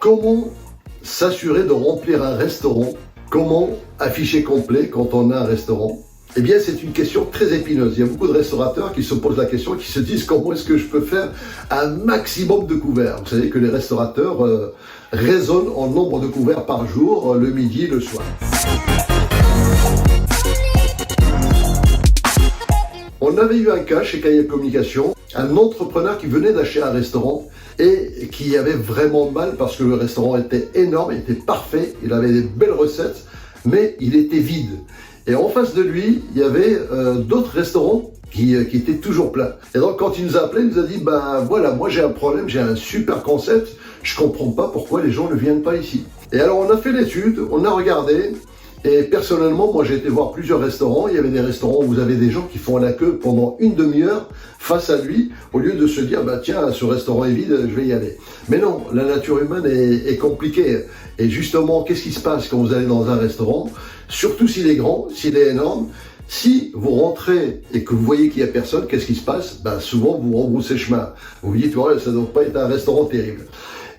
Comment s'assurer de remplir un restaurant? Comment afficher complet quand on a un restaurant? Eh bien, c'est une question très épineuse. Il y a beaucoup de restaurateurs qui se posent la question, qui se disent comment est-ce que je peux faire un maximum de couverts. Vous savez que les restaurateurs raisonnent en nombre de couverts par jour, le midi, le soir. On avait eu un cas chez Cahiers Communication, un entrepreneur qui venait d'acheter un restaurant et qui avait vraiment mal parce que le restaurant était énorme, il était parfait, il avait des belles recettes, mais il était vide. Et en face de lui, il y avait d'autres restaurants qui étaient toujours pleins. Et donc quand il nous a appelé, il nous a dit, ben voilà, moi j'ai un problème, j'ai un super concept, je comprends pas pourquoi les gens ne viennent pas ici. Et alors on a fait l'étude, on a regardé, et personnellement, moi j'ai été voir plusieurs restaurants. Il y avait des restaurants où vous avez des gens qui font la queue pendant une demi-heure face à lui, au lieu de se dire, bah tiens, ce restaurant est vide, je vais y aller. Mais non, la nature humaine est compliquée. Et justement, qu'est-ce qui se passe quand vous allez dans un restaurant? Surtout s'il est grand, s'il est énorme. Si vous rentrez et que vous voyez qu'il n'y a personne, qu'est-ce qui se passe? Ben, souvent, vous rebroussez chemin. Vous vous dites, ouais, ça ne doit pas être un restaurant terrible.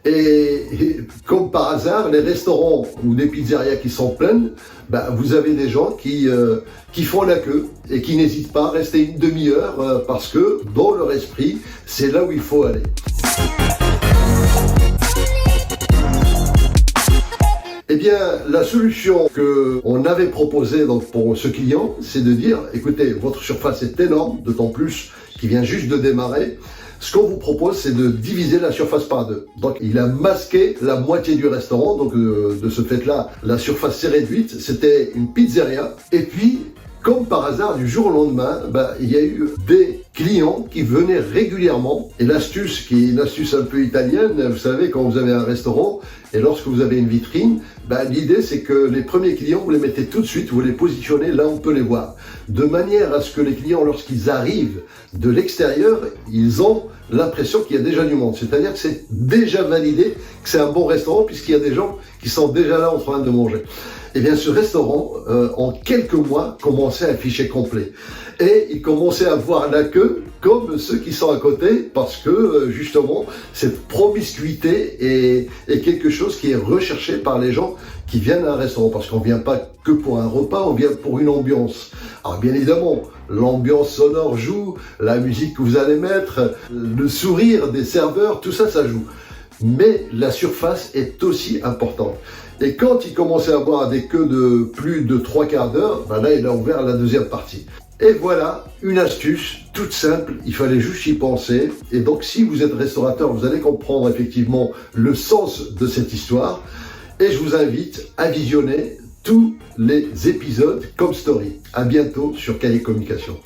Et comme par hasard, les restaurants ou des pizzerias qui sont pleines, ben, vous avez des gens qui font la queue et qui n'hésitent pas à rester une demi-heure parce que dans leur esprit, c'est là où il faut aller. Eh bien, la solution qu'on avait proposée donc, pour ce client, c'est de dire, écoutez, votre surface est énorme, d'autant plus qu'il vient juste de démarrer. Ce qu'on vous propose, c'est de diviser la surface par deux. Donc, il a masqué la moitié du restaurant. Donc, de ce fait-là, la surface s'est réduite. C'était une pizzeria. Et puis, comme par hasard, du jour au lendemain, il y a eu des clients qui venaient régulièrement. Et l'astuce, qui est une astuce un peu italienne, vous savez, quand vous avez un restaurant et lorsque vous avez une vitrine, l'idée c'est que les premiers clients, vous les mettez tout de suite, vous les positionnez là où on peut les voir. De manière à ce que les clients, lorsqu'ils arrivent de l'extérieur, ils ont l'impression qu'il y a déjà du monde. C'est-à-dire que c'est déjà validé que c'est un bon restaurant puisqu'il y a des gens qui sont déjà là en train de manger. Eh bien, ce restaurant, en quelques mois, commençait à afficher complet. Et il commençait à voir la queue comme ceux qui sont à côté parce que, justement, cette promiscuité est quelque chose qui est recherché par les gens qui viennent à un restaurant. Parce qu'on ne vient pas que pour un repas, on vient pour une ambiance. Alors, bien évidemment, l'ambiance sonore joue, la musique que vous allez mettre, le sourire des serveurs, tout ça, ça joue. Mais la surface est aussi importante. Et quand il commençait à avoir des queues de plus de 3/4 d'heure, là, il a ouvert la deuxième partie. Et voilà, une astuce toute simple, il fallait juste y penser. Et donc, si vous êtes restaurateur, vous allez comprendre effectivement le sens de cette histoire. Et je vous invite à visionner tous les épisodes comme story. À bientôt sur Cahiers Communication.